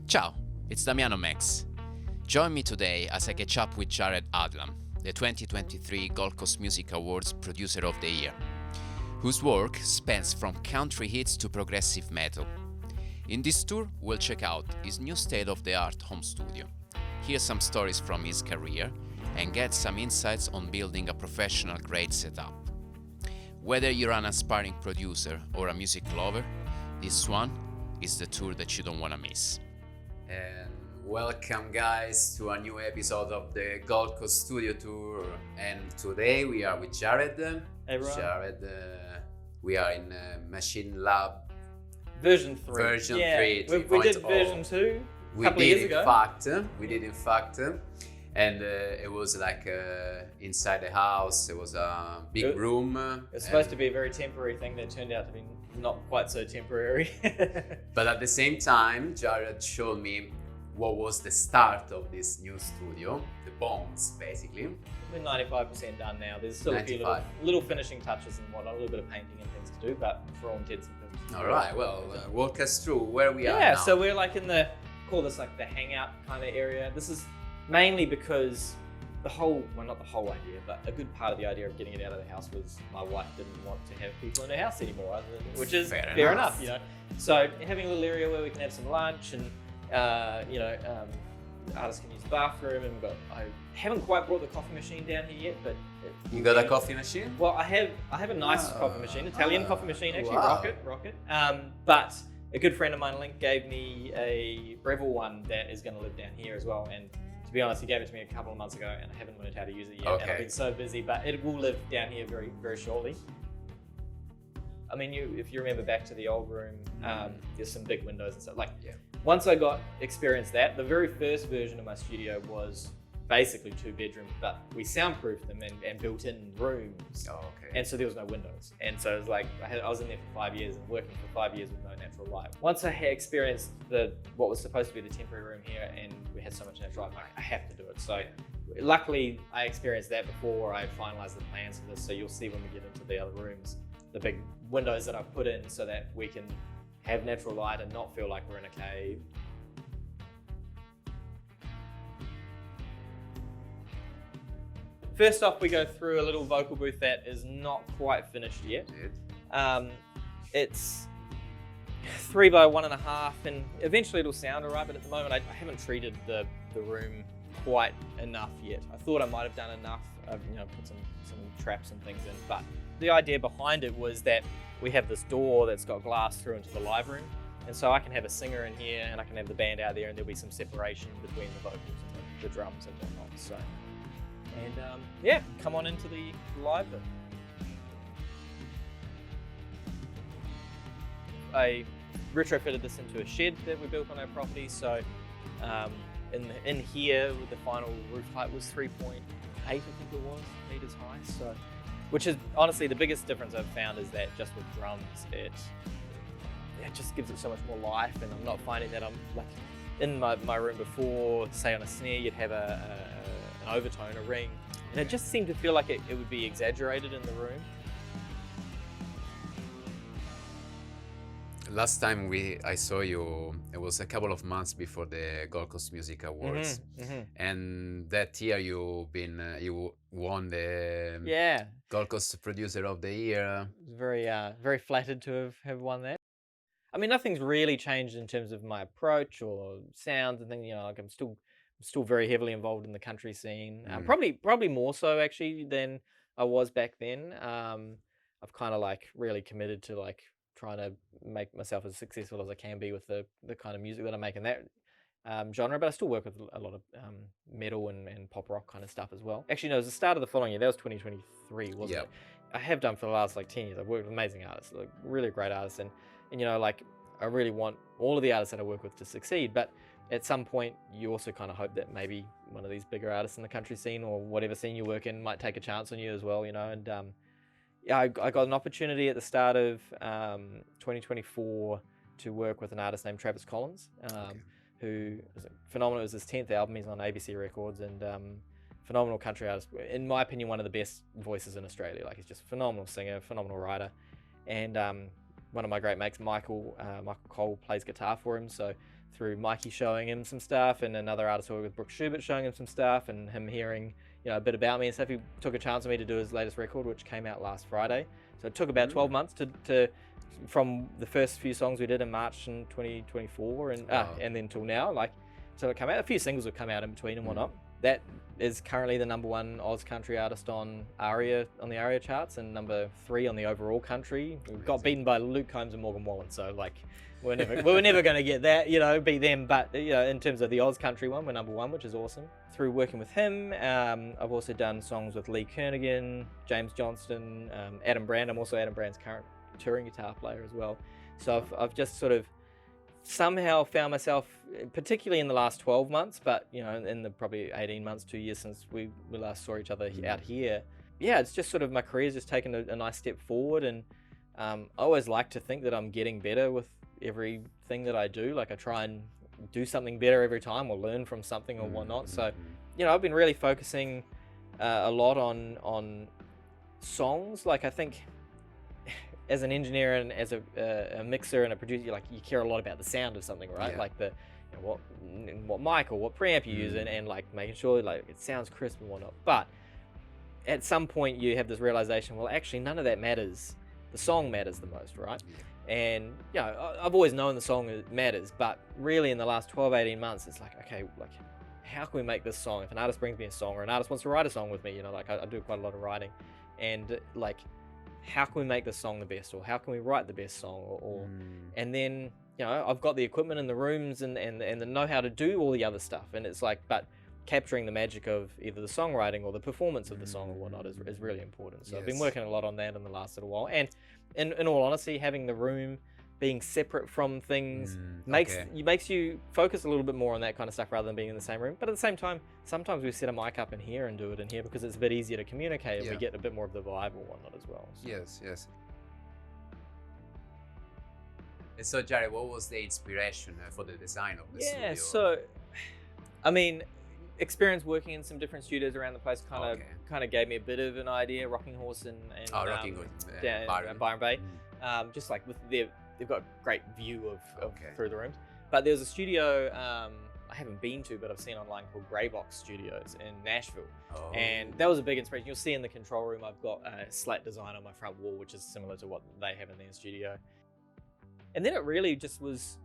Ciao, it's Damiano Max. Join me today as I catch up with Jared Adlam, the 2023 Gold Coast Music Awards Producer of the Year, whose work spans from country hits to progressive metal. In this tour, we'll check out his new state-of-the-art home studio, hear some stories from his career, and get some insights on building a professional-grade setup. Whether you're an aspiring producer or a music lover, this one is the tour that you don't want to miss. And welcome guys to a new episode of the Gold Coast Studio Tour. And today we are with Jared. Hey everyone. Jared, we are in Machine Lab version 3. Version 3. We did version 2 a couple of years ago. We did in fact. And it was like inside the house. It was a big room. It's supposed to be a very temporary thing that turned out to be not quite so temporary. But at the same time, Jared showed me what was the start of this new studio, the bones basically. We're 95% done now. There's still 95. A few little finishing touches and whatnot, a little bit of painting and things to do, but for all intents and purposes. All right, well, walk us through where we are now. Yeah, so we're like call this like the hangout kind of area. This is mainly because not the whole idea, but a good part of the idea of getting it out of the house was my wife didn't want to have people in her house anymore, which is fair enough, you know. So having a little area where we can have some lunch and, artists can use the bathroom, and I haven't quite brought the coffee machine down here yet, but you got a coffee machine? Well, I have a nice coffee machine, Italian coffee machine actually, wow. rocket. But a good friend of mine, Link, gave me a Breville one that is going to live down here as well, and to be honest, he gave it to me a couple of months ago and I haven't learned how to use it yet. Okay. And I've been so busy, but it will live down here very, very shortly. I mean, if you remember back to the old room, there's some big windows and stuff. Once I experienced that, the very first version of my studio was basically 2 bedrooms, but we soundproofed them and built in rooms. Oh, okay. And so there was no windows. And so it was like, I was in there for 5 years and working for 5 years with no natural light. Once I had experienced what was supposed to be the temporary room here and we had so much natural light, I have to do it. So luckily I experienced that before I finalized the plans for this. So you'll see when we get into the other rooms, the big windows that I've put in so that we can have natural light and not feel like we're in a cave. First off, we go through a little vocal booth that is not quite finished yet. It's 3 by 1.5, and eventually it'll sound all right, but at the moment I haven't treated the room quite enough yet. I thought I might have done enough. I've put some traps and things in, but the idea behind it was that we have this door that's got glass through into the live room, and so I can have a singer in here and I can have the band out there, and there'll be some separation between the vocals and the drums and whatnot. So. And come on into the live bit. I retrofitted this into a shed that we built on our property. So in here, the final roof height was 3.8, I think it was, meters high. So, which is honestly the biggest difference I've found is that just with drums, it just gives it so much more life. And I'm not finding that I'm like in my room before, say on a snare, you'd have an overtone, a ring, and it just seemed to feel like it would be exaggerated in the room. Last time I saw you, it was a couple of months before the Gold Coast Music Awards, and that year you won the Gold Coast Producer of the Year. Very very flattered to have won that. I mean, nothing's really changed in terms of my approach or sounds and things. Like I'm still very heavily involved in the country scene. Probably more so actually than I was back then. I've kind of like really committed to like trying to make myself as successful as I can be with the kind of music that I make in that genre, but I still work with a lot of metal and pop rock kind of stuff as well. Actually, no, it was the start of the following year. That was 2023, wasn't it? I have done for the last like 10 years. I've worked with amazing artists, like really great artists, and like I really want all of the artists that I work with to succeed, but at some point you also kind of hope that maybe one of these bigger artists in the country scene or whatever scene you work in might take a chance on you as well, and I got an opportunity at the start of 2024 to work with an artist named Travis Collins, who is phenomenal. It was his 10th album. He's on ABC Records, and phenomenal country artist. In my opinion, one of the best voices in Australia. Like, he's just a phenomenal singer, phenomenal writer. And one of my great mates, Michael Cole, plays guitar for him. So through Mikey showing him some stuff, and another artist I work with, Brooke Schubert, showing him some stuff, and him hearing a bit about me and stuff, he took a chance on me to do his latest record, which came out last Friday. So it took about 12 months to from the first few songs we did in March in 2024 and then till now. So it came out. A few singles have come out in between and whatnot. That is currently the #1 Oz country artist on the ARIA charts, and #3 on the overall country. We got beaten by Luke Combs and Morgan Wallen, so we're never going to get that, beat them. But in terms of the Oz country one, we're #1, which is awesome. Through working with him, I've also done songs with Lee Kernaghan, James Johnston, Adam Brand. I'm also Adam Brand's current touring guitar player as well. So I've just sort of somehow found myself, particularly in the last 12 months, but in the probably 18 months, 2 years since we last saw each other out here. Yeah, it's just sort of my career's just taken a nice step forward, and I always like to think that I'm getting better with everything that I do. I try and do something better every time, or learn from something or whatnot. So, I've been really focusing a lot on songs. I think as an engineer and as a mixer and a producer, you care a lot about the sound of something, right? Yeah. What mic or what preamp you use, and making sure it sounds crisp and whatnot. But at some point you have this realization, well, actually none of that matters. The song matters the most, right? Yeah. And I've always known the song matters, but really in the last 12-18 months, it's okay, how can we make this song? If an artist brings me a song, or an artist wants to write a song with me, I do quite a lot of writing, and how can we make this song the best, or how can we write the best song, and then I've got the equipment in the rooms and the know-how to do all the other stuff, and it's but capturing the magic of either the songwriting or the performance of the song or whatnot is really important. So I've been working a lot on that in the last little while, and in all honesty, having the room being separate from things makes you focus a little bit more on that kind of stuff rather than being in the same room. But at the same time, sometimes we set a mic up in here and do it in here because it's a bit easier to communicate, and we get a bit more of the vibe or whatnot as well. So. Yes. And so, Jared, what was the inspiration for the design of the studio? Yeah, so, I mean, experience working in some different studios around the place kind of gave me a bit of an idea. Rocking Horse and Byron Bay, just with they've got a great view of through the rooms. But there's a studio I haven't been to, but I've seen online, called Greybox Studios in Nashville, and that was a big inspiration. You'll see in the control room, I've got a slat design on my front wall, which is similar to what they have in their studio. And then it really just was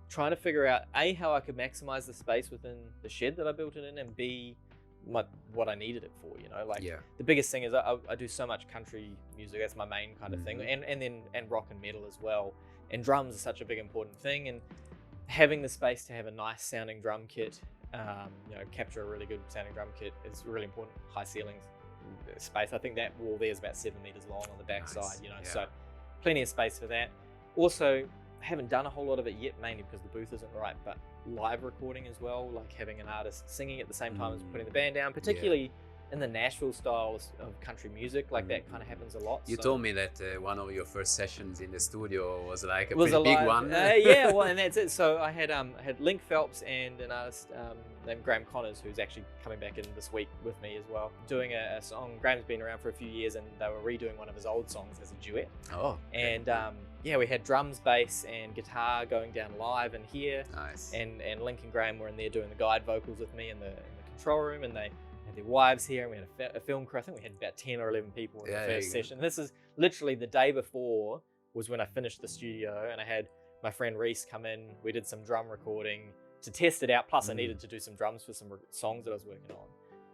trying to figure out A, how I could maximize the space within the shed that I built it in, and B, what I needed it for. The biggest thing is I do so much country music. That's my main kind of thing, and rock and metal as well. And drums are such a big important thing, and having the space to have a nice sounding drum kit, capture a really good sounding drum kit is really important. High ceilings, space. I think that wall there is about 7 meters long on the back side, so plenty of space for that. Also, I haven't done a whole lot of it yet, mainly because the booth isn't right, but live recording as well, having an artist singing at the same time as putting the band down, particularly in the Nashville styles of country music, that kind of happens a lot. You told me that one of your first sessions in the studio was a pretty big one. Well, and that's it. So I had Link Phelps and an artist named Graham Connors, who's actually coming back in this week with me as well, doing a song. Graham's been around for a few years, and they were redoing one of his old songs as a duet. And we had drums, bass, and guitar going down live in here. Nice. And Link and Graham were in there doing the guide vocals with me in the control room, and they had their wives here, and we had a film crew. I think we had about 10 or 11 people in the first session. This is literally the day before was when I finished the studio, and I had my friend Reese come in. We did some drum recording to test it out. Plus I needed to do some drums for some songs that I was working on.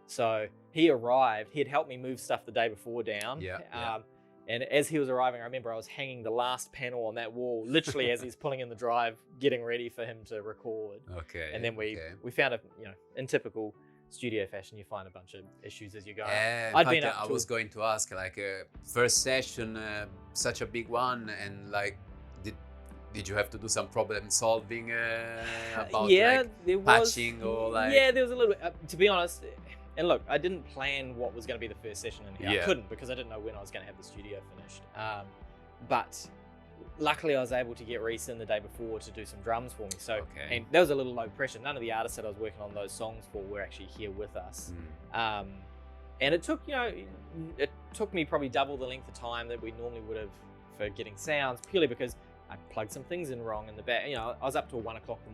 So he arrived. He had helped me move stuff the day before down. And as he was arriving, I remember I was hanging the last panel on that wall, literally as he's pulling in the drive, getting ready for him to record. And then we found in typical studio fashion, you find a bunch of issues as you go. I was going to ask, first session, such a big one, and did you have to do some problem solving about patching or there was a little bit, to be honest. And look, I didn't plan what was going to be the first session in here. I couldn't, because I didn't know when I was going to have the studio finished. But luckily I was able to get Reese in the day before to do some drums for me. So, and that was a little low pressure. None of the artists that I was working on those songs for were actually here with us. And it took, it took me probably double the length of time that we normally would have for getting sounds, purely because I plugged some things in wrong in the back. You know, I was up till 1 o'clock in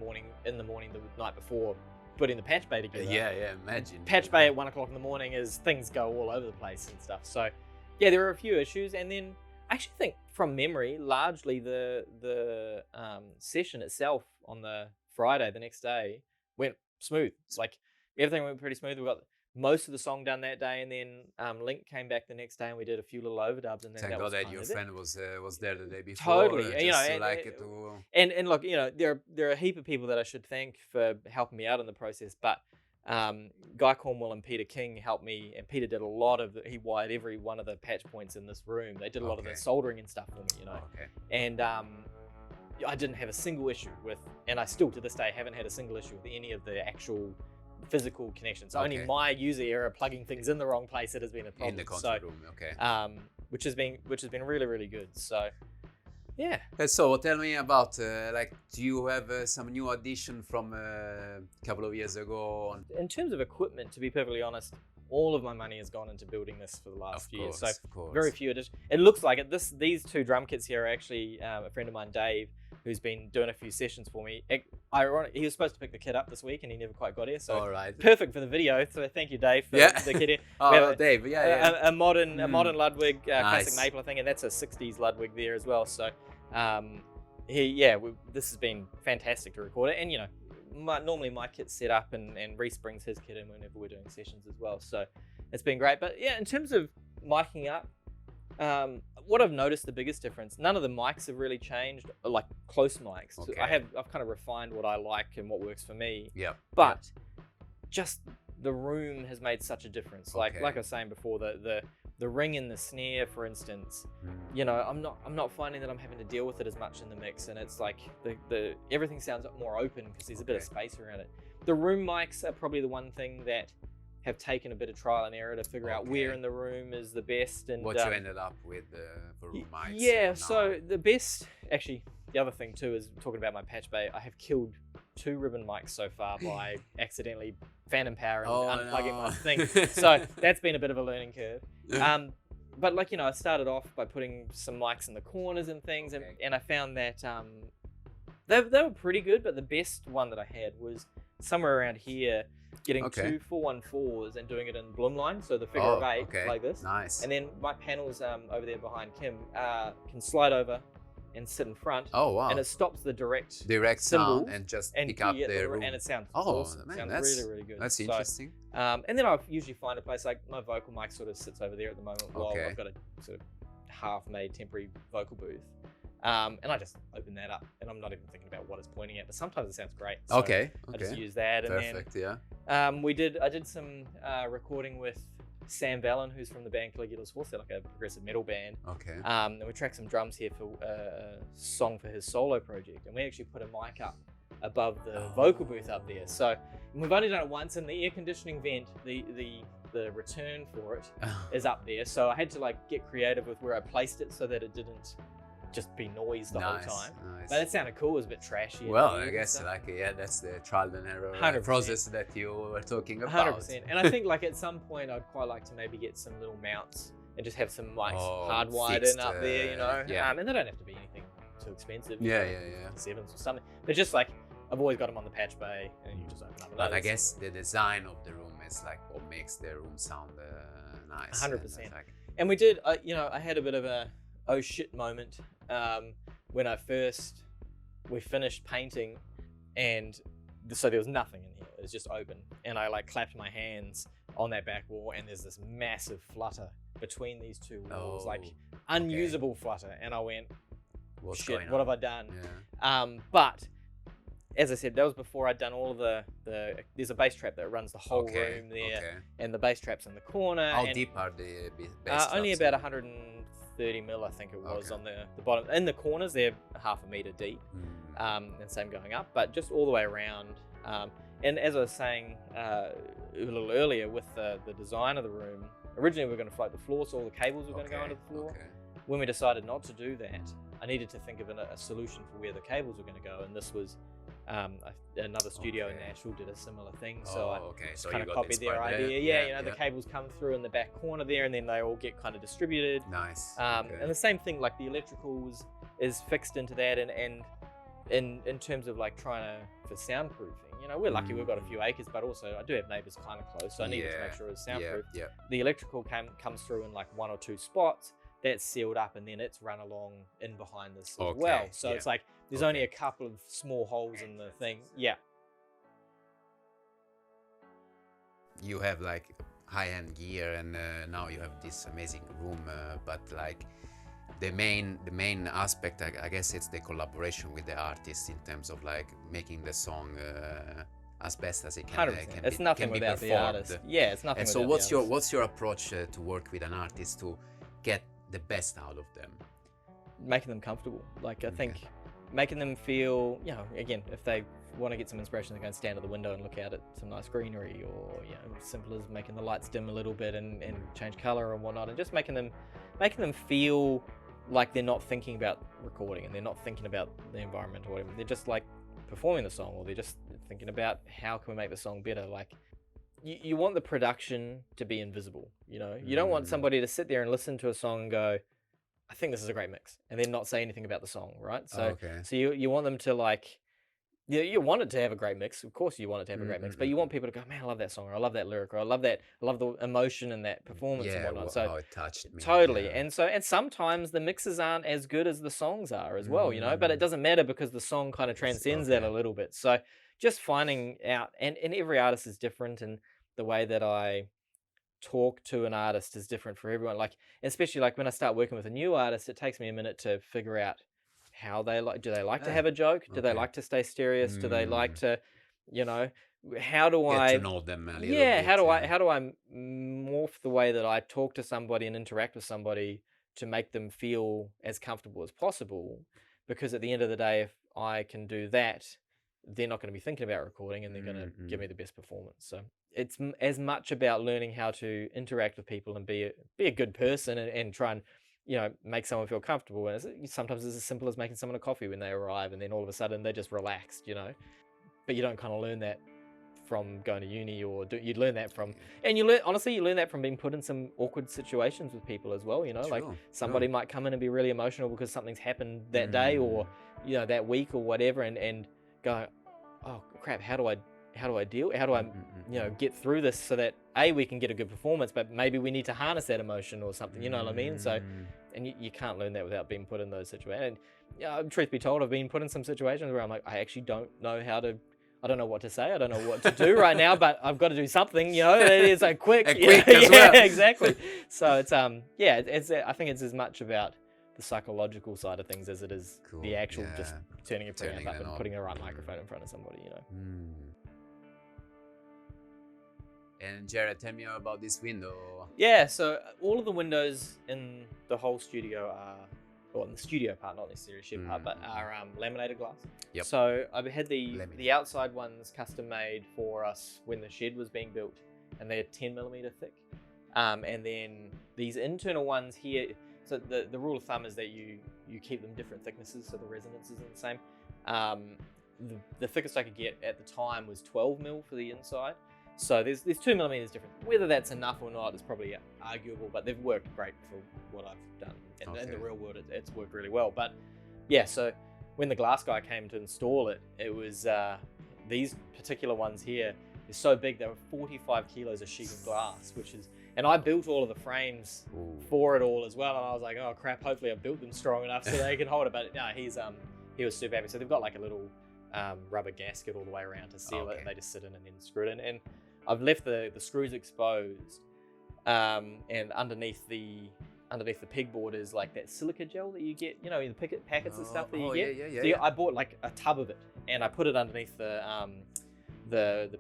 the morning the night before, putting the patch bay together. Yeah, imagine. Patch bay at 1 o'clock in the morning is things go all over the place and stuff. So yeah, there were a few issues, and then I actually think from memory, largely the session itself on the Friday, the next day, went smooth. It's like everything went pretty smooth. We got most of the song done that day, and then Link came back the next day, and we did a few little overdubs. And then Thank that God was that kind your of it. friend was there the day before. Totally, you know, and look, you know, there are a heap of people that I should thank for helping me out in the process, but Guy Cornwell and Peter King helped me, and Peter did a lot of he wired every one of the patch points in this room. They did a lot of the soldering and stuff for me, you know. And I didn't have a single issue with, and I still to this day haven't had a single issue with any of the actual physical connections. Only my user error plugging things in the wrong place that has been a problem. In the control room, which has been really, really good. So yeah. So tell me about like, do you have some new addition from a couple of years ago? In terms of equipment, to be perfectly honest, all of my money has gone into building this for the last few years. So very few additions. It looks like it. These two drum kits here are actually a friend of mine, Dave, who's been doing a few sessions for me. He was supposed to pick the kit up this week, and he never quite got here. So perfect for the video. So thank you, Dave, for the kit here. Dave, a modern Ludwig classic maple, I think, and that's a '60s Ludwig there as well. So this has been fantastic to record it, and you know. Normally my kit's set up, and Reese brings his kit in whenever we're doing sessions as well, so it's been great. But yeah, in terms of miking up, what I've noticed the biggest difference, none of the mics have really changed, like close mics. So I've kind of refined what I like and what works for me. But just the room has made such a difference. Like I was saying before, the ring and the snare, for instance, you know, I'm not finding that I'm having to deal with it as much in the mix, and it's like the everything sounds more open because there's a bit of space around it. The room mics are probably the one thing that have taken a bit of trial and error to figure out where in the room is the best. And what you ended up with for room mics? Yeah, so the best, actually, the other thing too is talking about my patch bay. I have killed 2 ribbon mics so far by accidentally phantom power and unplugging my thing. So that's been a bit of a learning curve. But like, you know, I started off by putting some mics in the corners and things, and I found that they were pretty good, but the best one that I had was somewhere around here, getting 2 414s and doing it in bloom line, so the figure of 8 like this. Nice. And then my panels over there behind Kim can slide over and sit in front. And it stops the direct sound and just pick up the room. And it sounds awesome. Man, sounds that's really, really good. That's interesting. And then I usually find a place, like my vocal mic sort of sits over there at the moment while I've got a sort of half-made temporary vocal booth. And I just open that up, and I'm not even thinking about what it's pointing at, but sometimes it sounds great. So I just use that. Perfect, and then I did some recording with Sam Vallon, who's from the band Caligula's Horse. They're like a progressive metal band. And we tracked some drums here for a song for his solo project, and we actually put a mic up above the vocal booth up there. So we've only done it once, and the air conditioning vent, the return for it is up there. So I had to like get creative with where I placed it so that it didn't just be noise the whole time. But it sounded cool. It was a bit trashy. Well, I guess that's the trial and error process that you were talking about. 100%. And I think like at some point I'd quite like to maybe get some little mounts and just have some mics hardwired in up there, you know. And they don't have to be anything too expensive. Sevens or something. They're just like, I've always got them on the patch bay, and you just open up. But I guess the design of the room is like what makes the room sound nice. 100%. And we did, you know, I had a bit of a oh shit moment when we finished painting, and so there was nothing in here. It was just open, and I like clapped my hands on that back wall, and there's this massive flutter between these two walls, like unusable flutter, and I went, shit, what have I done? But as I said, that was before I'd done all of there's a bass trap that runs the whole room there, and the bass trap's in the corner. How deep are the bass traps? Only about 130 mil, I think it was, on the bottom. In the corners, they're half a meter deep, and same going up, but just all the way around. And as I was saying a little earlier, with the design of the room, originally we were going to float the floor, so all the cables were going to go under the floor. When we decided not to do that, I needed to think of a solution for where the cables were going to go, and this was Another studio in Nashville did a similar thing, so So kind you of got copied their inspired idea. there. Yeah, the cables come through in the back corner there, and then they all get kind of distributed. Nice. And the same thing, like the electrical is fixed into that, and in terms of like trying to for soundproofing, you know, we're lucky we've got a few acres, but also I do have neighbors kind of close, so I needed to make sure it was soundproof. The electrical comes through in like 1 or 2 spots. That's sealed up, and then it's run along in behind this as well. So it's like there's only a couple of small holes in the thing. Yeah. You have like high-end gear, and now you have this amazing room. But like the main aspect, I guess, it's the collaboration with the artist in terms of like making the song as best as it can. It's nothing without the artist. Yeah, it's nothing. And so, what's your approach to work with an artist to get the best out of them? Making them comfortable. Like I think making them feel, you know, again, if they want to get some inspiration, they go and stand at the window and look out at some nice greenery, or, you know, simple as making the lights dim a little bit and change color and whatnot, and just making them feel like they're not thinking about recording and they're not thinking about the environment or whatever. They're just like performing the song, or they're just thinking about how can we make the song better. Like you want the production to be invisible, you know. You don't want somebody to sit there and listen to a song and go, I think this is a great mix, and then not say anything about the song, right? So so you want them to like, you want it to have a great mix. Of course you want it to have a great mix, but you want people to go, man, I love that song, or I love that lyric, or I love the emotion and that performance and whatnot. So how it touched me. Totally. And sometimes the mixes aren't as good as the songs are as well, you know, but it doesn't matter because the song kind of transcends that a little bit. So just finding out, and every artist is different, and the way that I talk to an artist is different for everyone. Like, especially like when I start working with a new artist, it takes me a minute to figure out how they like. Do they like to have a joke? Do they like to stay serious? Do they like to, you know, how do I get to know them a little bit? How do I morph the way that I talk to somebody and interact with somebody to make them feel as comfortable as possible? Because at the end of the day, if I can do that, they're not going to be thinking about recording, and they're going to give me the best performance. So it's as much about learning how to interact with people and be a good person, and try and, you know, make someone feel comfortable. And sometimes it's as simple as making someone a coffee when they arrive, and then all of a sudden they're just relaxed, you know. But you don't kind of learn that from going to uni, or you'd learn that from, and you learn that from being put in some awkward situations with people as well, you know. Like somebody might come in and be really emotional because something's happened that day, or, you know, that week or whatever, and go, oh crap, how do I you know, get through this so that we can get a good performance, but maybe we need to harness that emotion or something, you know what I mean? So, and you can't learn that without being put in those situations. And truth be told, I've been put in some situations where I'm like, I actually don't know I don't know what to say. I don't know what to do right now, but I've got to do something, you know. It is like quick. As well. Exactly. So it's I think it's as much about the psychological side of things as it is the actual just turning a preamp up and putting the right microphone in front of somebody, you know. And Jared, tell me about this window. Yeah, so all of the windows in the whole studio in the studio part, not necessarily shed part, but are laminated glass. Yep. So I had the outside ones custom made for us when the shed was being built, and they're 10mm thick. And then these internal ones here, so the rule of thumb is that you keep them different thicknesses, so the resonance isn't the same. The thickest I could get at the time was 12mm for the inside. So there's 2mm different. Whether that's enough or not is probably arguable, but they've worked great for what I've done. And in the real world, it's worked really well. But yeah, so when the glass guy came to install it, it was these particular ones here are so big, they were 45 kilos of sheet of glass, and I built all of the frames for it all as well. And I was like, oh crap, hopefully I built them strong enough so they can hold it. But no, he was super happy. So they've got like a little rubber gasket all the way around to seal it, and they just sit in and then screw it in. And I've left the screws exposed, and underneath the pegboard is like that silica gel that you get, you know, in the packets and stuff that you get. So I bought like a tub of it, and I put it underneath the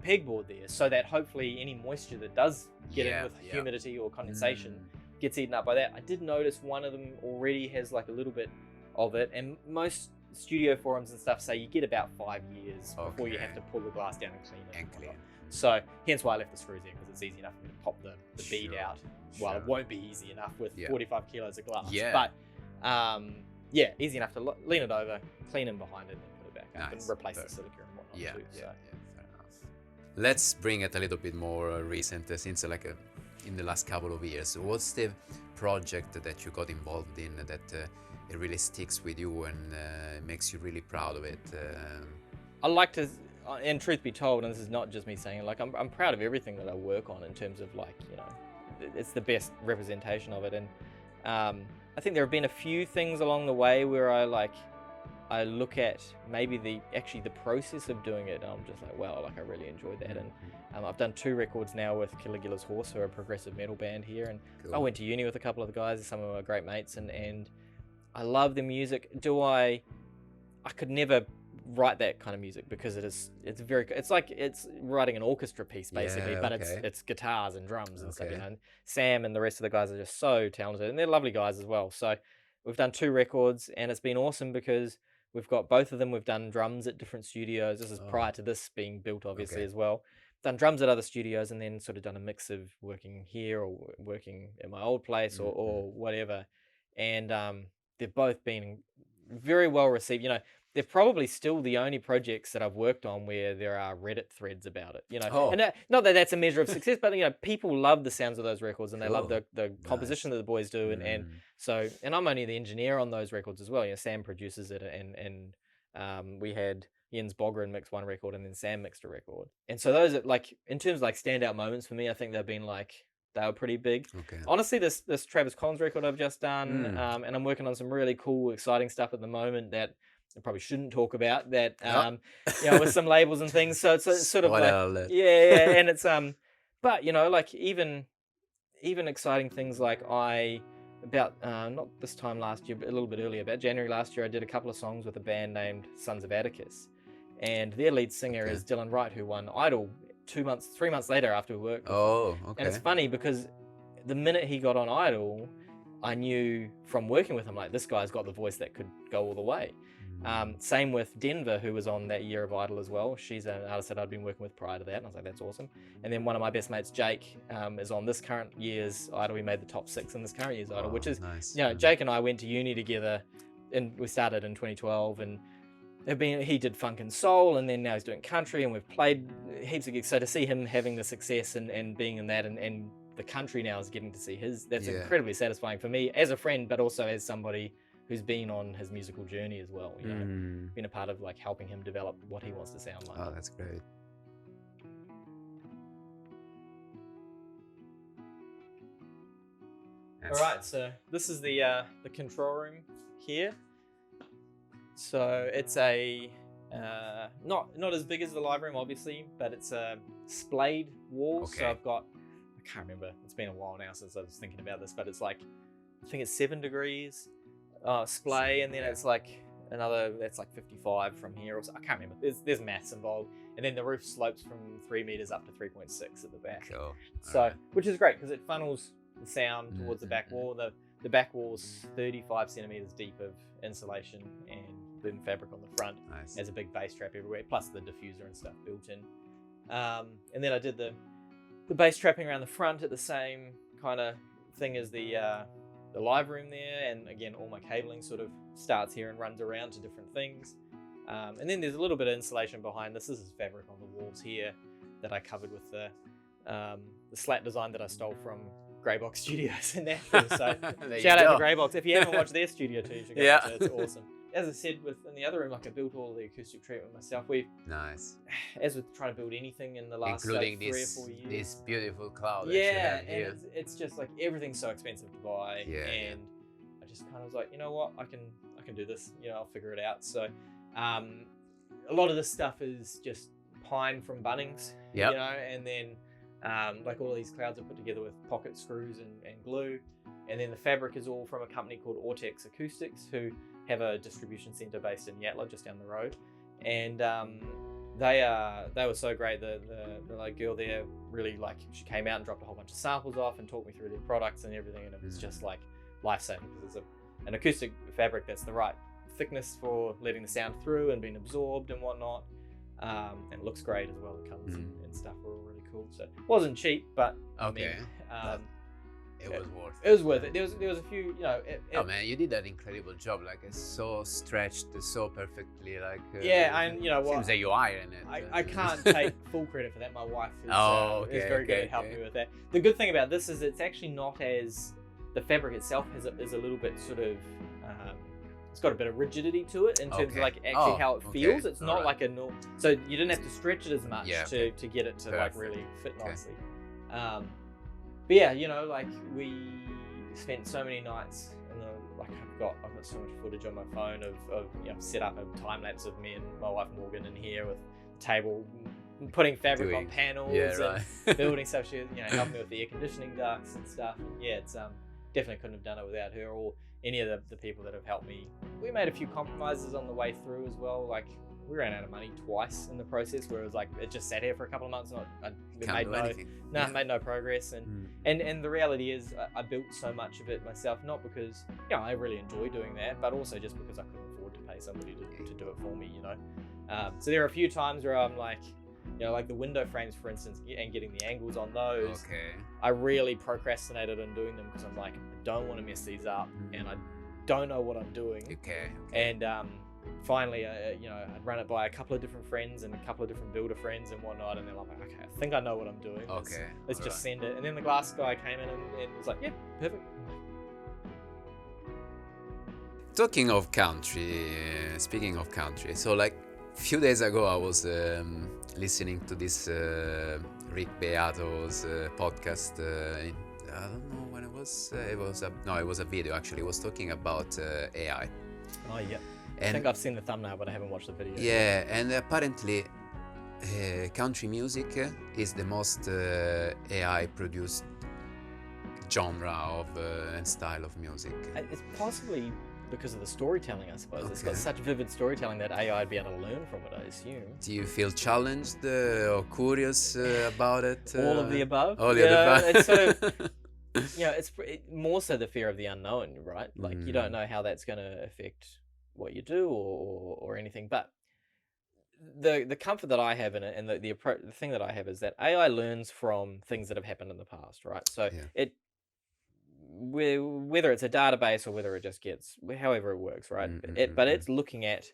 pegboard there, so that hopefully any moisture that does get in with humidity or condensation gets eaten up by that. I did notice one of them already has like a little bit of it, and most studio forums and stuff say you get about 5 years before you have to pull the glass down and clean it. So hence why I left the screws in, because it's easy enough for me to pop the bead out. Well, it won't be easy enough with 45 kilos of glass. But easy enough to lean it over, clean in behind it, and put it back up and Nice. replace the Perfect. silica and whatnot Yeah, too. yeah, So. yeah, fair enough. Let's bring it a little bit more recent, since in the last couple of years. What's the project that you got involved in that it really sticks with you and makes you really proud of it? I like to, and truth be told, and this is not just me saying it, like I'm proud of everything that I work on in terms of like, you know, it's the best representation of it. And I think there have been a few things along the way where I look at maybe the process of doing it, and I'm just like, wow, like I really enjoyed that. And I've done 2 records now with Caligula's Horse, who are a progressive metal band here, and Cool. I went to uni with a couple of the guys, some of my great mates, and I love the music. I could never write that kind of music because it's like it's writing an orchestra piece basically, Yeah, but okay. it's guitars and drums and stuff, you Okay. know. And Sam and the rest of the guys are just so talented, and they're lovely guys as well. So we've done 2 records, and it's been awesome because we've got both of them. We've done drums at different studios. This is Oh. prior to this being built, obviously, Okay. as well. Done drums at other studios, and then sort of done a mix of working here or working at my old place or whatever. And they've both been very well received. You know, they're probably still the only projects that I've worked on where there are Reddit threads about it. You know, Oh. and not that that's a measure of success, but you know, people love the sounds of those records, and they love Cool. the composition that the boys do, and so, and I'm only the engineer on those records as well. You know, Sam produces it, and we had Jens Bogren mix one record, and then Sam mixed a record. And so those are like, in terms of like standout moments for me, I think they've been like, they were pretty big. Okay. Honestly, this Travis Collins record I've just done, and I'm working on some really cool, exciting stuff at the moment that I probably shouldn't talk about. That you know, with some labels and things. So it's sort of like, Spoiler. yeah, and it's but you know, like even exciting things like not this time last year, but a little bit earlier, about January last year, I did a couple of songs with a band named Sons of Atticus, and their lead singer is Dylan Wright, who won Idol 3 months later after we worked with him. Oh, okay. And it's funny because the minute he got on Idol, I knew from working with him, like, this guy's got the voice that could go all the way. Same with Denver, who was on that year of Idol as well. She's an artist that I'd been working with prior to that, and I was like, that's awesome. And then one of my best mates, Jake, is on this current year's Idol. We made the top 6 in this current year's Idol, which is nice. You know, Jake and I went to uni together, and we started in 2012, and he did funk and soul, and then now he's doing country, and we've played heaps of gigs. So to see him having the success and being in that, and the country now is getting to see that's incredibly satisfying for me as a friend, but also as somebody who's been on his musical journey as well. You know, been a part of like helping him develop what he wants to sound like. Oh, that's great. All right, so this is the control room here. So it's a not as big as the live room, obviously, but it's a splayed wall. Okay. So I can't remember. It's been a while now since I was thinking about this, but it's like, I think it's 7 degrees splay, and then it's like another that's like 55 from here. Or so. I can't remember. There's maths involved, and then the roof slopes from 3 meters up to 3.6 at the back. Cool. So, which is great because it funnels the sound towards the back wall. The back wall's 35 centimeters deep of insulation and boom fabric on the front. Nice. There's a big bass trap everywhere, plus the diffuser and stuff built in. And then I did the bass trapping around the front at the same kind of thing as the live room there, and again, all my cabling sort of starts here and runs around to different things. And then there's a little bit of insulation behind this. This is fabric on the walls here that I covered with the slat design that I stole from Greybox Studios in Nashville. So shout out to Greybox. If you haven't watched their studio too, you should go watch it. It's awesome. As I said, in the other room, like I built all the acoustic treatment myself. Nice. As with trying to build anything in the last including 3 or this 4 years, this beautiful cloud. yeah, and it's just like everything's so expensive to buy, and I just kind of was like, you know what, I can do this. You know, I'll figure it out. So, a lot of this stuff is just pine from Bunnings. Yep. You know, and then like all these clouds are put together with pocket screws and glue, and then the fabric is all from a company called Ortex Acoustics, who have a distribution center based in Yatla, just down the road, and they were so great. The like girl there really, like, she came out and dropped a whole bunch of samples off and talked me through their products and everything, and it was just like life-saving because it's an acoustic fabric that's the right thickness for letting the sound through and being absorbed and whatnot, and it looks great as well. The colors and stuff were all really cool. So it wasn't cheap, but okay. I mean, it was worth It was worth it. There was a few, you know. Oh man, you did an incredible job. Like it's so stretched, so perfectly. Like yeah, and you know what? Seems that you iron it. I can't take full credit for that. My wife is very good at helping me with that. The good thing about this is it's actually not as the fabric itself is a little bit sort of it's got a bit of rigidity to it in terms of like actually how it feels. It's not like a normal, so you didn't have to stretch it as much to get it to like really fit nicely. But yeah, you know, like we spent so many nights in the like I've got so much footage on my phone of you know, set up a time lapse of me and my wife Morgan in here with the table, putting fabric on panels and building stuff. She, you know, helped me with the air conditioning ducts and stuff. And yeah, it's definitely couldn't have done it without her or any of the people that have helped me. We made a few compromises on the way through as well. Like we ran out of money twice in the process, where it was like it just sat here for a couple of months. Made no progress. And the reality is, I built so much of it myself, not because I really enjoy doing that, but also just because I couldn't afford to pay somebody to do it for me. You know, so there are a few times where I'm like, like the window frames, for instance, and getting the angles on those. I really procrastinated on doing them because I'm like, I don't want to mess these up, and I don't know what I'm doing. And finally, I'd run it by a couple of different friends and a couple of different builder friends and whatnot, and they're like, okay, I think I know what I'm doing. Let's just send it. And then the glass guy came in and was like, yeah, perfect. Talking of country, speaking of country, so like a few days ago I was listening to this Rick Beato's podcast. I don't know when it was. It was a video actually. It was talking about AI. Oh yeah. I think I've seen the thumbnail, but I haven't watched the video. Yeah, and apparently country music is the most AI-produced genre of and style of music. It's possibly because of the storytelling, I suppose. It's got such vivid storytelling that AI would be able to learn from it, I assume. Do you feel challenged or curious about it? All of the above. All the above. It's sort of, it's more so the fear of the unknown, right? Like you don't know how that's going to affect what you do or anything. But the comfort that I have in it, and the thing that I have is that AI learns from things that have happened in the past, right? So whether it's a database or whether it just gets however it works, right? But it's looking at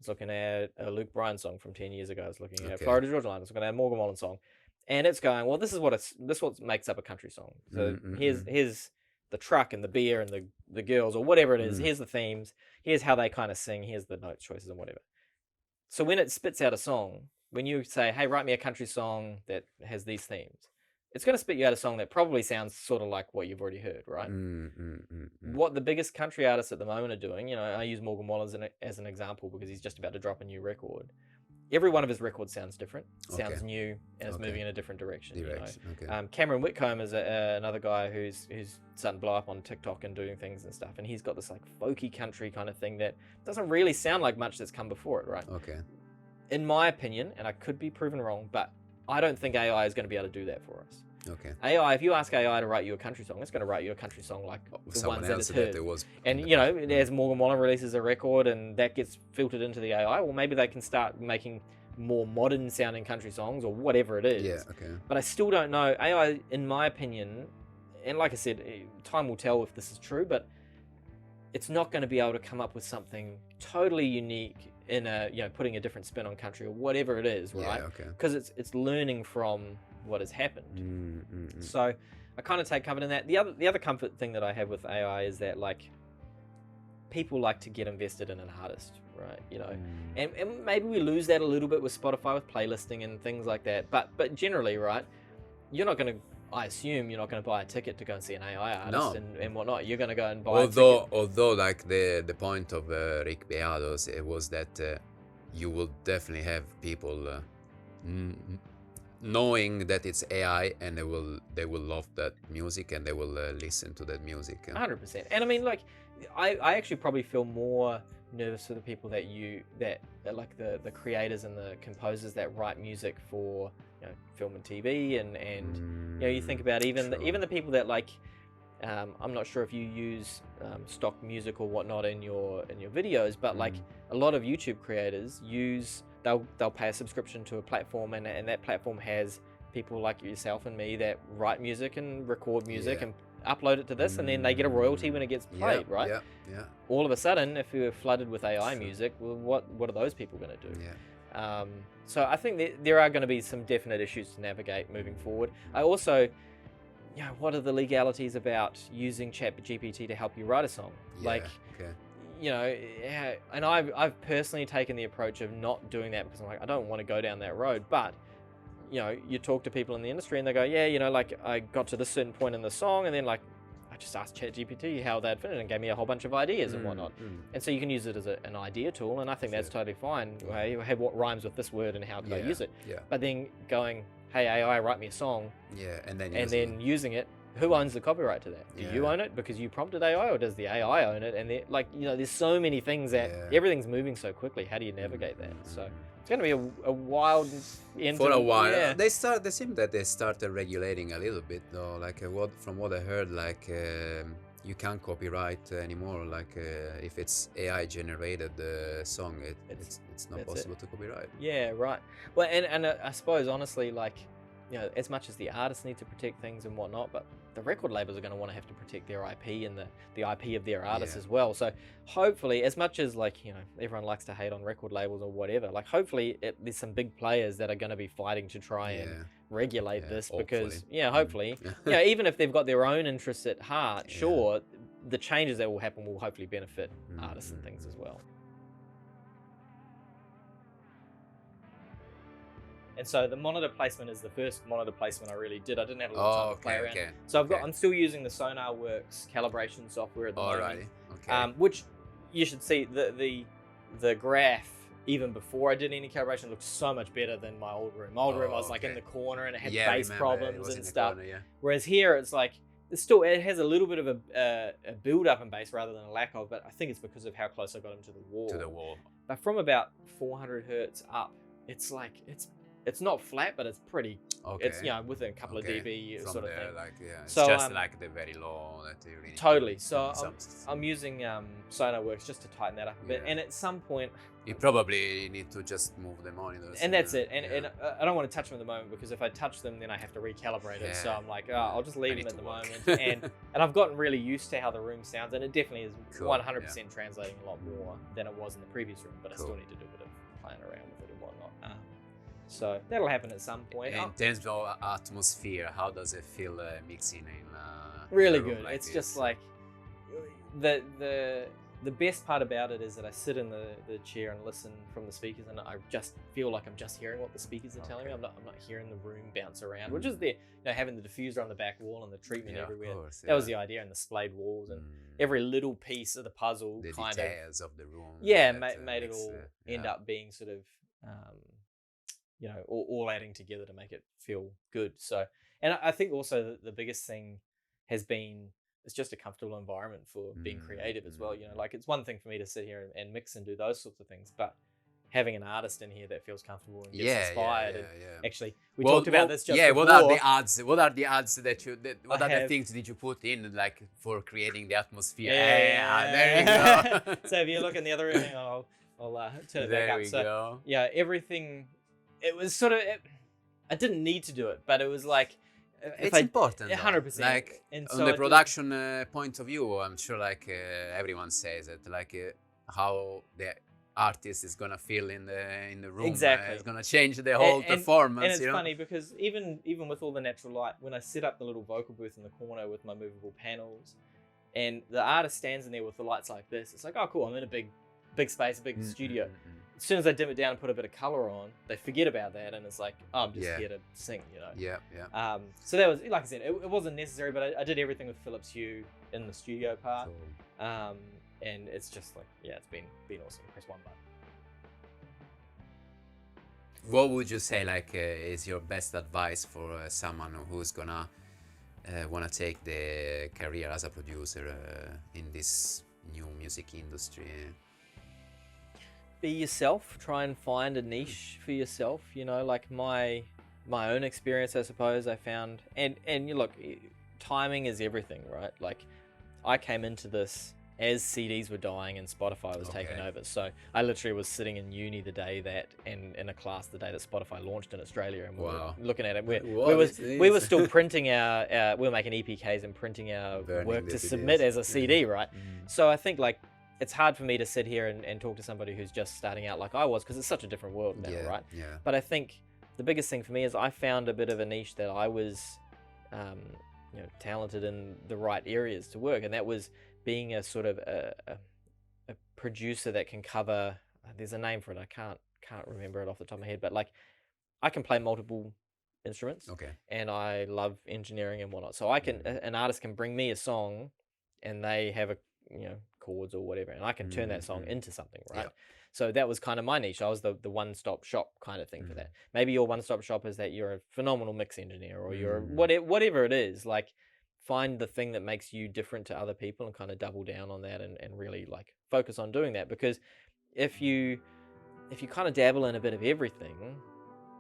a Luke Bryan song from 10 years ago. It's looking at a Florida Georgia Line. It's looking at a Morgan Wallen song, and it's going, well, this is what makes up a country song. So here's the truck and the beer and the girls or whatever it is. Here's the themes. Here's how they kind of sing. Here's the note choices and whatever. So when it spits out a song, when you say, hey, write me a country song that has these themes, it's going to spit you out a song that probably sounds sort of like what you've already heard, right? What the biggest country artists at the moment are doing, I use Morgan Wallen as an example because he's just about to drop a new record. Every one of his records sounds different, sounds new, and is moving in a different direction. Cameron Whitcomb is another guy who's starting to blow up on TikTok and doing things and stuff, and he's got this like folky country kind of thing that doesn't really sound like much that's come before it, right? In my opinion, and I could be proven wrong, but I don't think AI is going to be able to do that for us. AI, if you ask AI to write you a country song, it's going to write you a country song like the ones that it's heard. And as Morgan Wallen releases a record and that gets filtered into the AI, well, maybe they can start making more modern sounding country songs or whatever it is. But I still don't know. AI, in my opinion, and like I said, time will tell if this is true, but it's not going to be able to come up with something totally unique in putting a different spin on country or whatever it is, right? Because it's learning from what has happened. So I kind of take comfort in that. The other comfort thing that I have with AI is that like people like to get invested in an artist, right? And maybe we lose that a little bit with Spotify with playlisting and things like that. But generally, right, I assume you're not going to buy a ticket to go and see an AI artist and whatnot. You're going to go and buy a ticket. Although like the point of Rick Beato's, it was that you will definitely have people knowing that it's AI, and they will love that music and they will listen to that music. 100%. And I mean, like, I actually probably feel more nervous for the people that like the creators and the composers that write music for film and TV and you think about even the people that like I'm not sure if you use stock music or whatnot in your videos, but like a lot of YouTube creators they'll pay a subscription to a platform, and that platform has people like yourself and me that write music and record music and upload it to this, and then they get a royalty when it gets played, right? Yeah. All of a sudden, if you're flooded with AI music, well, what are those people going to do? Yeah. So I think there are going to be some definite issues to navigate moving forward. I also, what are the legalities about using ChatGPT to help you write a song? Okay. And I've personally taken the approach of not doing that because I'm like, I don't want to go down that road. But, you talk to people in the industry and they go, like I got to this certain point in the song and then like, I just asked ChatGPT how they'd fit it and gave me a whole bunch of ideas and whatnot. And so you can use it as an idea tool, and I think that's totally fine. Hey, what rhymes with this word and how can I use it? Yeah. But then going, hey AI, write me a song. Yeah, and then using it. Who owns the copyright to that? Do you own it because you prompted AI, or does the AI own it? And there's so many things that everything's moving so quickly. How do you navigate that? So it's going to be a wild end for a while. Yeah. They seem that they started regulating a little bit though. Like from what I heard, like you can't copyright anymore. Like if it's AI generated song, it's not possible to copyright. Yeah, right. Well, and I suppose honestly, like, as much as the artists need to protect things and whatnot, but the record labels are going to want to have to protect their IP and the IP of their artists as well. So hopefully, as much as like, everyone likes to hate on record labels or whatever, like hopefully there's some big players that are going to be fighting to try and regulate this because, hopefully, even if they've got their own interests at heart, sure, the changes that will happen will hopefully benefit artists and things as well. And so the monitor placement is the first monitor placement I really did. I didn't have a lot of time to play around. Okay. So I'm still using the SonarWorks calibration software at the moment. Okay. Which you should see the graph even before I did any calibration looked so much better than my old room. My old room I was like in the corner and it had bass problems and stuff. Whereas here it's like it has a little bit of a build up in bass rather than a lack of, but I think it's because of how close I got him to the wall. But from about 400 hertz up, it's like it's not flat, but it's pretty. It's within a couple of dB from sort of there, thing. Like it's so, just like the very low that you really totally. So I'm using SonarWorks just to tighten that up a bit. And at some point, you probably need to just move the monitors. And that's it. And I don't want to touch them at the moment because if I touch them, then I have to recalibrate it. So I'm like, I'll just leave them at the moment. and I've gotten really used to how the room sounds, and it definitely is 100% translating a lot more than it was in the previous room. But I still need to do a bit of playing around with it and whatnot. So that'll happen at some point. In terms of atmosphere, how does it feel mixing in? Really a room good. like It's this? just like the best part about it is that I sit in the chair and listen from the speakers, and I just feel like I'm just hearing what the speakers are telling me. I'm not hearing the room bounce around, which is having the diffuser on the back wall and the treatment everywhere. Course, that was the idea, and the splayed walls and every little piece of the puzzle the kind details of the room. made it all end up being sort of all adding together to make it feel good. So, and I think also the biggest thing has been it's just a comfortable environment for being creative as well. Like it's one thing for me to sit here and mix and do those sorts of things, but having an artist in here that feels comfortable and gets inspired. Actually, we talked about this just before. What are the odds? What are the odds that you? What other things did you put in, like for creating the atmosphere? There you go. So if you look in the other room, I'll turn it back up. There we go. Everything. It was sort of. I didn't need to do it, but it was like. It's important. 100%. Like and on the production point of view, I'm sure like everyone says it. Like how the artist is gonna feel in the room. Exactly. It's gonna change the whole performance. And it's funny because even with all the natural light, when I set up the little vocal booth in the corner with my movable panels, and the artist stands in there with the lights like this, it's like, oh cool, I'm in a big space, a big studio. As soon as I dim it down and put a bit of color on, they forget about that, and it's like, oh, I'm just here to sing, So that was, like I said, it wasn't necessary, but I did everything with Philips Hue in the studio part, and it's just like, it's been awesome. Press one button. What would you say, like, is your best advice for someone who's gonna wanna take the career as a producer in this new music industry? Be yourself. Try and find a niche for yourself. Like my own experience, I suppose I found, and you look, timing is everything, right? Like I came into this as CDs were dying and Spotify was taking over. So I literally was sitting in uni the day that, and in a class the day that Spotify launched in Australia, and we were looking at it. We were still printing our we were making EPKs and printing our work to submit as a CD, right? So I think like it's hard for me to sit here and talk to somebody who's just starting out like I was, because it's such a different world now, right? Yeah. But I think the biggest thing for me is I found a bit of a niche that I was talented in the right areas to work, and that was being a sort of a producer that can cover, there's a name for it, I can't remember it off the top of my head, but like I can play multiple instruments, and I love engineering and whatnot. So I can an artist can bring me a song, and they have a chords or whatever, and I can turn that song into something, right? So that was kind of my niche. I was the one-stop shop kind of thing for that. Maybe your one-stop shop is that you're a phenomenal mix engineer, or you're whatever it is. Like, find the thing that makes you different to other people and kind of double down on that, and really like focus on doing that. Because if you kind of dabble in a bit of everything,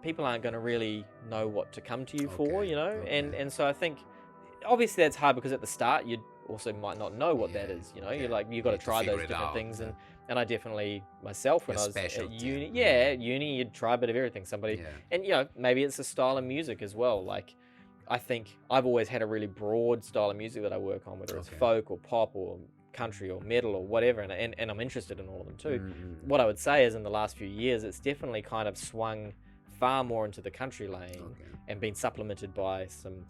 people aren't going to really know what to come to you for, and so I think obviously that's hard, because at the start you also might not know what that is, you're like, you've got to try those different things, and I definitely myself when I was at uni, you'd try a bit of everything. And maybe it's a style of music as well. Like, I think I've always had a really broad style of music that I work on, whether it's folk or pop or country or metal or whatever, and I'm interested in all of them too. What I would say is in the last few years, it's definitely kind of swung far more into the country lane and been supplemented by some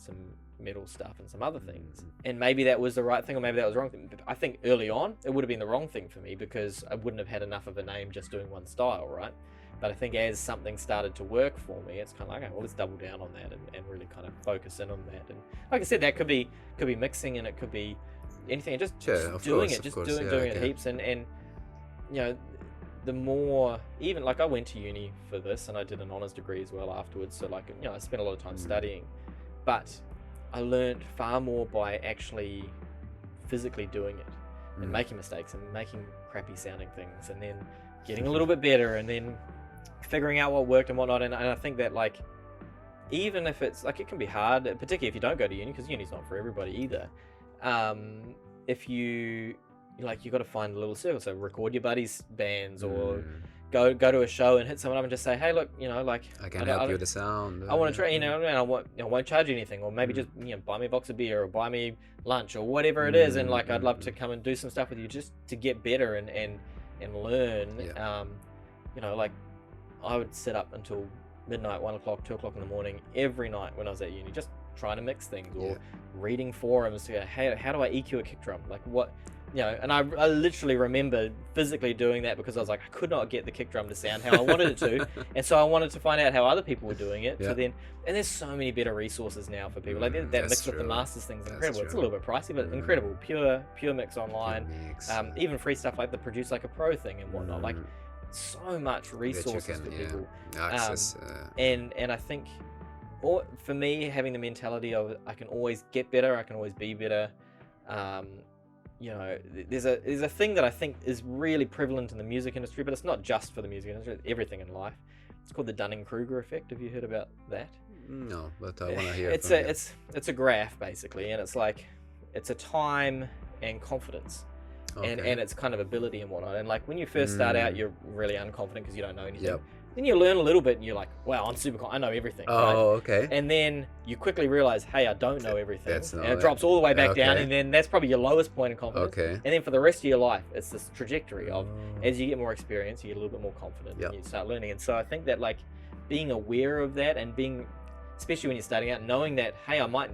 metal stuff and some other things. And maybe that was the right thing, or maybe that was the wrong thing. I think early on it would have been the wrong thing for me, because I wouldn't have had enough of a name just doing one style, right? But I think as something started to work for me, it's kind of like, okay, well, let's double down on that and really kind of focus in on that. And like I said, that could be mixing, and it could be anything, and just doing it heaps. And the more, even like I went to uni for this, and I did an honours degree as well afterwards. So like, I spent a lot of time studying, but I learned far more by actually physically doing it and making mistakes and making crappy sounding things, and then getting a little bit better, and then figuring out what worked and whatnot. And I think that, like, even if it's like, it can be hard, particularly if you don't go to uni, because uni's not for everybody either. If you got to find a little circle, so record your buddies' bands, or go to a show and hit someone up and just say, hey, look, like, I can help you with the sound. I want to try, and I won't charge you anything, or maybe just buy me a box of beer, or buy me lunch, or whatever it is, and like I'd love to come and do some stuff with you just to get better and learn. Like, I would sit up until midnight, 1 o'clock, 2 o'clock in the morning every night when I was at uni, just trying to mix things, or reading forums to go, hey, how do I EQ a kick drum? Like, what? And I literally remember physically doing that, because I was like, I could not get the kick drum to sound how I wanted it to, and so I wanted to find out how other people were doing it. So then, and there's so many better resources now for people. Like that mix with the masters thing's incredible. It's a little bit pricey, but incredible. Pure mix online. Even free stuff like the Produce Like a Pro thing and whatnot. Like, so much resources for people. Access. And I think, for me, having the mentality of I can always get better, I can always be better. There's a thing that I think is really prevalent in the music industry, but it's not just for the music industry, it's everything in life. It's called the Dunning-Kruger effect. Have you heard about that? No, but I want to hear it's a graph, basically, and it's like, it's a time and confidence. And it's kind of ability and whatnot. And like, when you first start out, you're really unconfident because you don't know anything. Then you learn a little bit, and you're like, wow, I'm super I know everything. And then you quickly realize, hey, I don't know everything. And it drops all the way back down, and then that's probably your lowest point of confidence. And then for the rest of your life, it's this trajectory of, as you get more experience, you get a little bit more confident, and you start learning. And so I think that, like, being aware of that, and being, especially when you're starting out, knowing that, hey, I might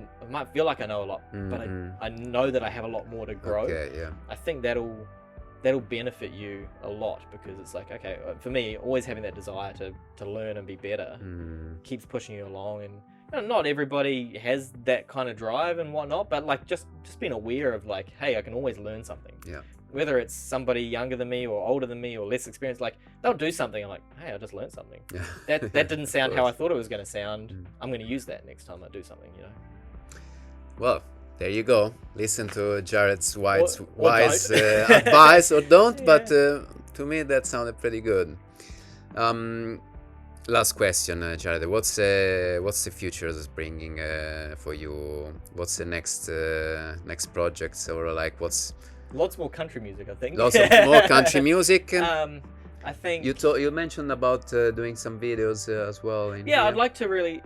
feel like I know a lot, but I know that I have a lot more to grow. I think that'll benefit you a lot, because it's like, okay, for me, always having that desire to learn and be better keeps pushing you along. And not everybody has that kind of drive and whatnot, but like, just being aware of, like, hey, I can always learn something. Whether it's somebody younger than me or older than me or less experienced, like, they'll do something, I'm like, hey, I just learned something. That didn't sound how I thought it was going to sound. I'm going to use that next time I do something, Well, there you go. Listen to Jared's wise advice, or don't. But to me, that sounded pretty good. Last question, Jared. What's the future is bringing for you? What's the next projects, or like what's Lots more country music, I think. Lots of more country music. I think You mentioned about doing some videos as well. Yeah, I'd like to really,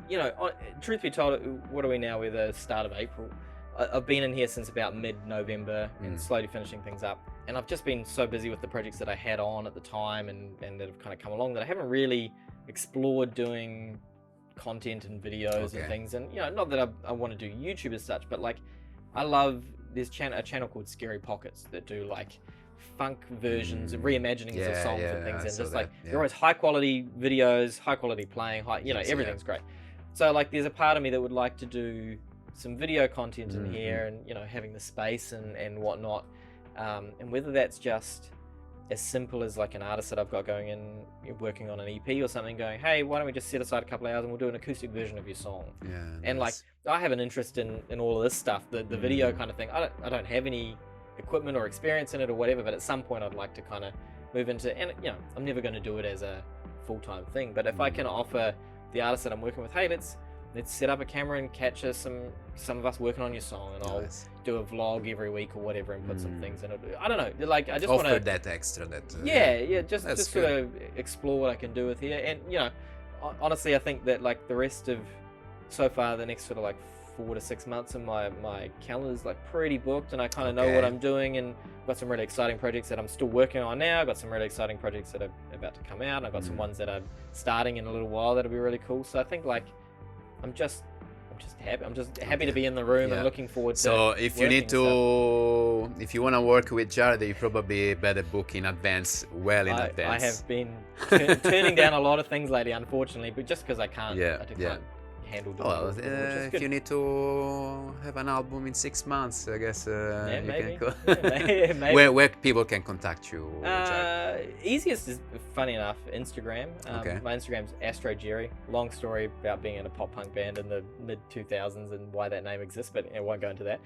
truth be told, what are we now? We're the start of April. I've been in here since about mid-November and slowly finishing things up. And I've just been so busy with the projects that I had on at the time and that have kind of come along that I haven't really explored doing content and videos and things. And, not that I want to do YouTube as such, but like I love, there's a channel called Scary Pockets that do like funk versions and reimaginings of songs and things. And just like, they're always high quality videos, high quality playing, everything's great. So like there's a part of me that would like to do some video content in here and having the space and whatnot, and whether that's just as simple as like an artist that I've got going in working on an EP or something, going, hey, why don't we just set aside a couple of hours and we'll do an acoustic version of your song. And like I have an interest in all of this stuff, the video kind of thing. I don't have any equipment or experience in it or whatever, but at some point I'd like to kind of move into, and I'm never going to do it as a full-time thing, but if I can offer the artist that I'm working with, hey, let's set up a camera and capture some of us working on your song, and I'll do a vlog every week or whatever and put some things in it. I don't know, like I just want to offer that extra, just sort of explore what I can do with here. And honestly, I think that like the rest of so far the next sort of like 4 to 6 months, and my calendar's like pretty booked, and I kind of know what I'm doing, and I've got some really exciting projects that I'm still working on now. I've got some really exciting projects that are about to come out, and I've got some ones that are starting in a little while that'll be really cool. So I think like I'm just happy. I'm just happy to be in the room and looking forward to. So if you need to, if you want to work with Jared, you probably better book in advance, well in advance. I have been turning down a lot of things lately, unfortunately, but just because I can't. I can't handle doing it. If you need to have an album in 6 months, I guess maybe. you can maybe. Where people can contact you? Easiest is, funny enough, Instagram. My Instagram's AstroJerry. Long story about being in a pop punk band in the mid 2000s and why that name exists, but I won't go into that.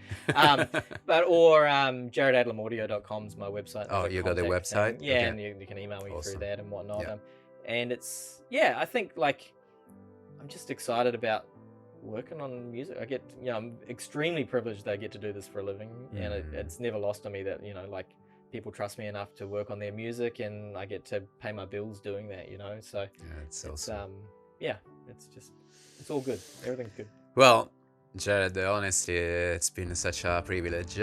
Or JaredAdlamAudio.com is my website. Oh, you got the website? And you can email me through that and whatnot. And it's I think like I'm just excited about working on music. I get, I'm extremely privileged that I get to do this for a living, and it's never lost on me that, like people trust me enough to work on their music, and I get to pay my bills doing that, So it's awesome. It's all good. Everything's good. Well, Jared, honestly, it's been such a privilege.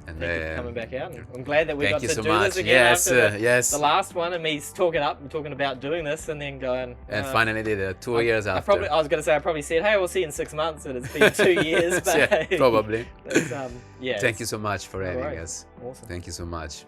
And thank you for coming back out. I'm glad that we got to do this again Yes, the last one, and me talking about doing this, and then going. And finally did it 2 years after. I was going to say, I probably said, hey, we'll see you in 6 months, and it's been 2 years. But probably. Thank you so much for having us. Awesome. Thank you so much.